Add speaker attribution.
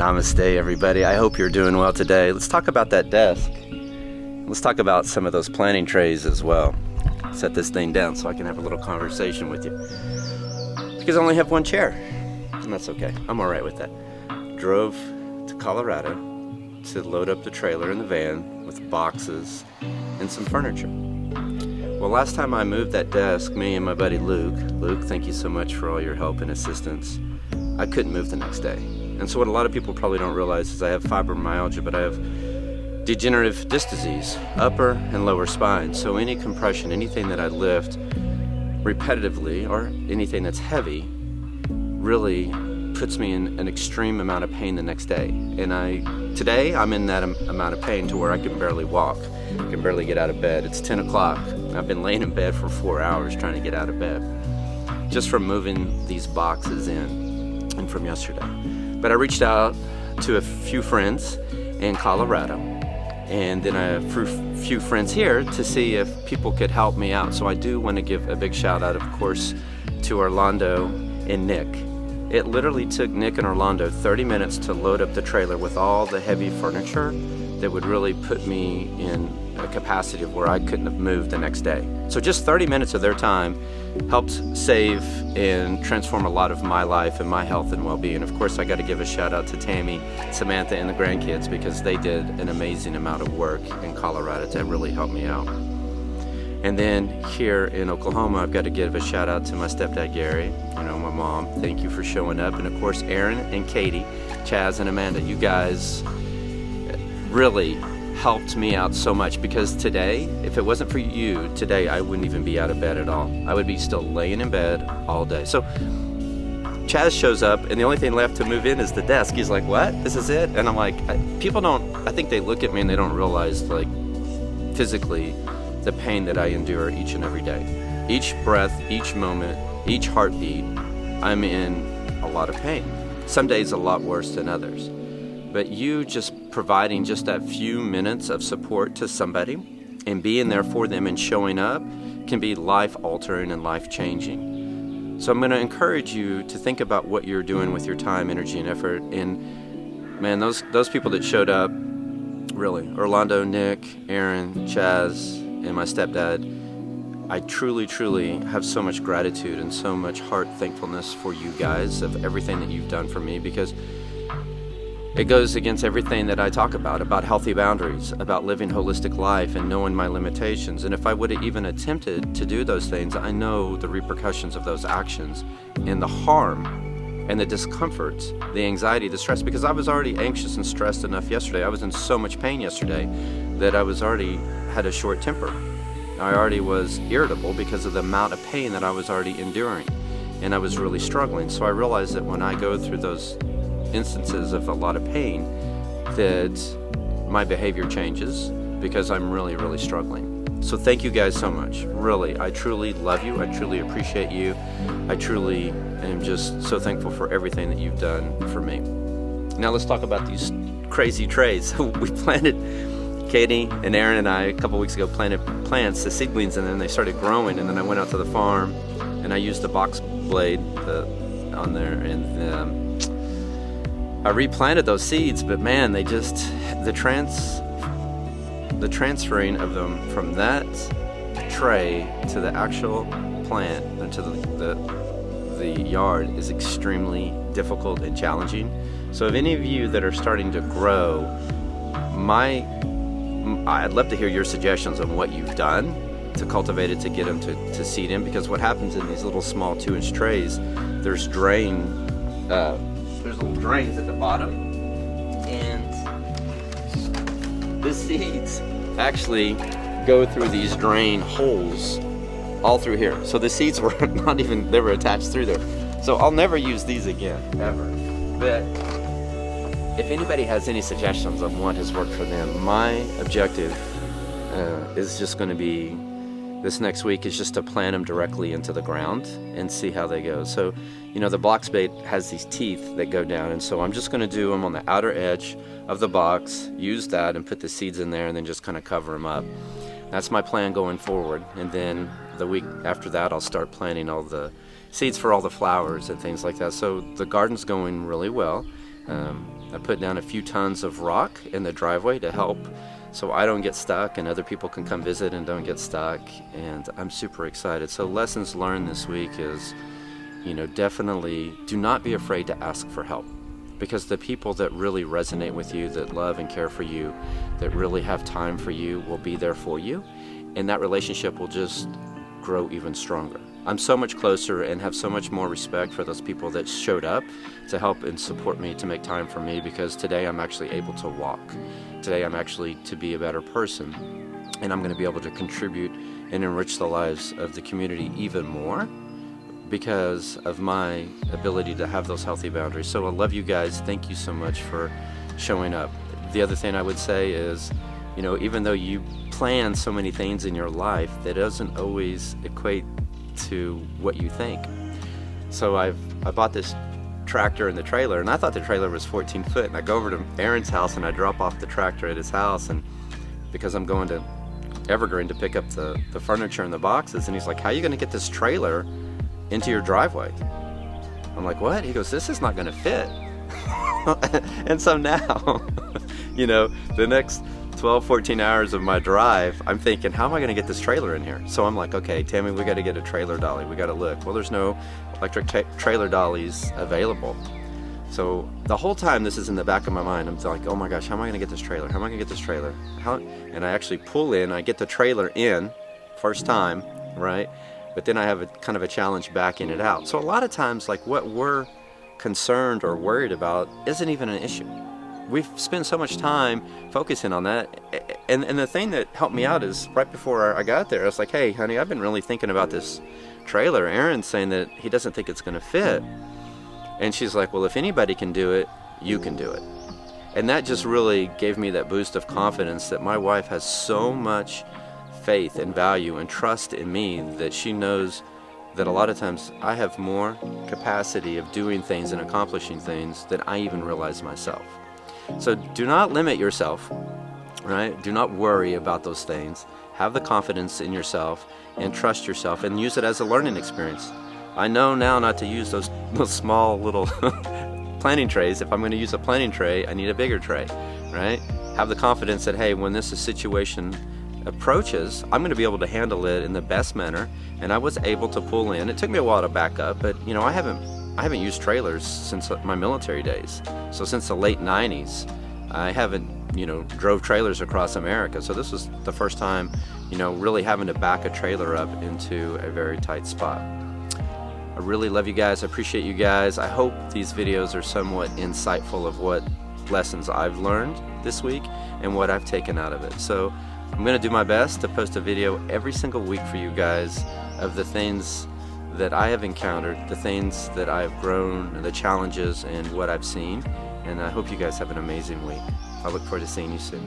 Speaker 1: Namaste, everybody. I hope you're doing well today. Let's talk about that desk. Let's talk about some of those planting trays as well. Set this thing down so I can have a little conversation with you. Because I only have one chair, and that's okay. I'm all right with that. Drove to Colorado to load up the trailer in the van with boxes and some furniture. Well, last time I moved that desk, me and my buddy Luke, thank you so much for all your help and assistance. I couldn't move the next day. And so what a lot of people probably don't realize is I have fibromyalgia, but I have degenerative disc disease, upper and lower spine. So any compression, anything that I lift repetitively or anything that's heavy really puts me in an extreme amount of pain the next day. And today I'm in that amount of pain to where I can barely walk. I can barely get out of bed. It's 10 o'clock. I've been laying in bed for 4 hours trying to get out of bed just from moving these boxes in and from yesterday. But I reached out to a few friends in Colorado and then a few friends here to see if people could help me out. So I do want to give a big shout out, of course, to Orlando and Nick. It literally took Nick and Orlando 30 minutes to load up the trailer with all the heavy furniture that would really put me in a capacity of where I couldn't have moved the next day. So just 30 minutes of their time helped save and transform a lot of my life and my health and well-being. Of course, I got to give a shout out to Tammy, Samantha, and the grandkids because they did an amazing amount of work in Colorado to really help me out. And then here in Oklahoma, I've got to give a shout out to my stepdad, Gary, my mom. Thank you for showing up. And of course, Aaron and Katie, Chaz and Amanda, you guys really helped me out so much because today, if it wasn't for you, today I wouldn't even be out of bed at all. I would be still laying in bed all day. So Chaz shows up and the only thing left to move in is the desk. He's like, what? This is it? And I'm like, I think they look at me and they don't realize like physically the pain that I endure each and every day. Each breath, each moment, each heartbeat, I'm in a lot of pain. Some days a lot worse than others. But you just providing just that few minutes of support to somebody and being there for them and showing up can be life-altering and life-changing. So I'm going to encourage you to think about what you're doing with your time, energy, and effort. And man, those people that showed up, really, Orlando, Nick, Aaron, Chaz, and my stepdad, I truly, truly have so much gratitude and so much heart thankfulness for you guys of everything that you've done for me because it goes against everything that I talk about healthy boundaries, about living holistic life and knowing my limitations. And if I would have even attempted to do those things, I know the repercussions of those actions and the harm and the discomfort, the anxiety, the stress, because I was already anxious and stressed enough yesterday. I was in so much pain yesterday that I was already had a short temper. I already was irritable because of the amount of pain that I was already enduring. And I was really struggling. So I realized that when I go through those instances of a lot of pain that my behavior changes because I'm really, really struggling. So thank you guys so much. Really, I truly love you. I truly appreciate you. I truly am just so thankful for everything that you've done for me. Now let's talk about these crazy trays. We planted, Katie and Aaron and I a couple weeks ago planted plants, the seedlings, and then they started growing. And then I went out to the farm and I used the box blade on there and I replanted those seeds, but man, they just, the transferring of them from that tray to the actual plant and to the yard is extremely difficult and challenging. So if any of you that are starting to grow, I'd love to hear your suggestions on what you've done to cultivate it, to get them to seed in, because what happens in these little small 2-inch trays, there's little drains at the bottom, and the seeds actually go through these drain holes all through here. So the seeds were they were attached through there. So I'll never use these again, ever. But if anybody has any suggestions on what has worked for them, my objective is just going to be this next week is just to plant them directly into the ground and see how they go. So, the box bait has these teeth that go down, and so I'm just going to do them on the outer edge of the box, use that and put the seeds in there and then just kind of cover them up. That's my plan going forward. And then the week after that, I'll start planting all the seeds for all the flowers and things like that. So the garden's going really well. I put down a few tons of rock in the driveway to help so I don't get stuck and other people can come visit and don't get stuck, and I'm super excited. So lessons learned this week is, definitely do not be afraid to ask for help, because the people that really resonate with you, that love and care for you, that really have time for you, will be there for you, and that relationship will just grow even stronger. I'm so much closer and have so much more respect for those people that showed up to help and support me, to make time for me, because today I'm actually able to walk. Today I'm actually to be a better person, and I'm going to be able to contribute and enrich the lives of the community even more because of my ability to have those healthy boundaries. So I love you guys. Thank you so much for showing up. The other thing I would say is, even though you plan so many things in your life, that doesn't always equate to what you think. So I bought this tractor and the trailer, and I thought the trailer was 14 foot, and I go over to Aaron's house and I drop off the tractor at his house, and because I'm going to Evergreen to pick up the furniture and the boxes, and he's like, how are you going to get this trailer into your driveway? I'm like, what? He goes, this is not going to fit. And so now, the next 12, 14 hours of my drive, I'm thinking, how am I going to get this trailer in here? So I'm like, okay, Tammy, we got to get a trailer dolly. We got to look. Well, there's no electric trailer dollies available. So the whole time this is in the back of my mind, I'm like, oh my gosh, how am I going to get this trailer? How am I going to get this trailer? And I actually pull in, I get the trailer in first time, right? But then I have a kind of a challenge backing it out. So a lot of times, like, what we're concerned or worried about isn't even an issue. We've spent so much time focusing on that. And the thing that helped me out is right before I got there, I was like, hey, honey, I've been really thinking about this trailer. Aaron's saying that he doesn't think it's going to fit. And she's like, well, if anybody can do it, you can do it. And that just really gave me that boost of confidence that my wife has so much faith and value and trust in me that she knows that a lot of times I have more capacity of doing things and accomplishing things than I even realize myself. So do not limit yourself, right? Do not worry about those things. Have the confidence in yourself and trust yourself and use it as a learning experience. I know now not to use those small little planting trays. If I'm going to use a planting tray, I need a bigger tray, right? Have the confidence that, hey, when this situation approaches, I'm going to be able to handle it in the best manner. And I was able to pull in. It took me a while to back up, but I haven't used trailers since my military days. So since the late 90s, I haven't, drove trailers across America. So this was the first time, really having to back a trailer up into a very tight spot. I really love you guys. I appreciate you guys. I hope these videos are somewhat insightful of what lessons I've learned this week and what I've taken out of it. So I'm going to do my best to post a video every single week for you guys of the things that I have encountered, the things that I have grown, the challenges, and what I've seen. And I hope you guys have an amazing week. I look forward to seeing you soon.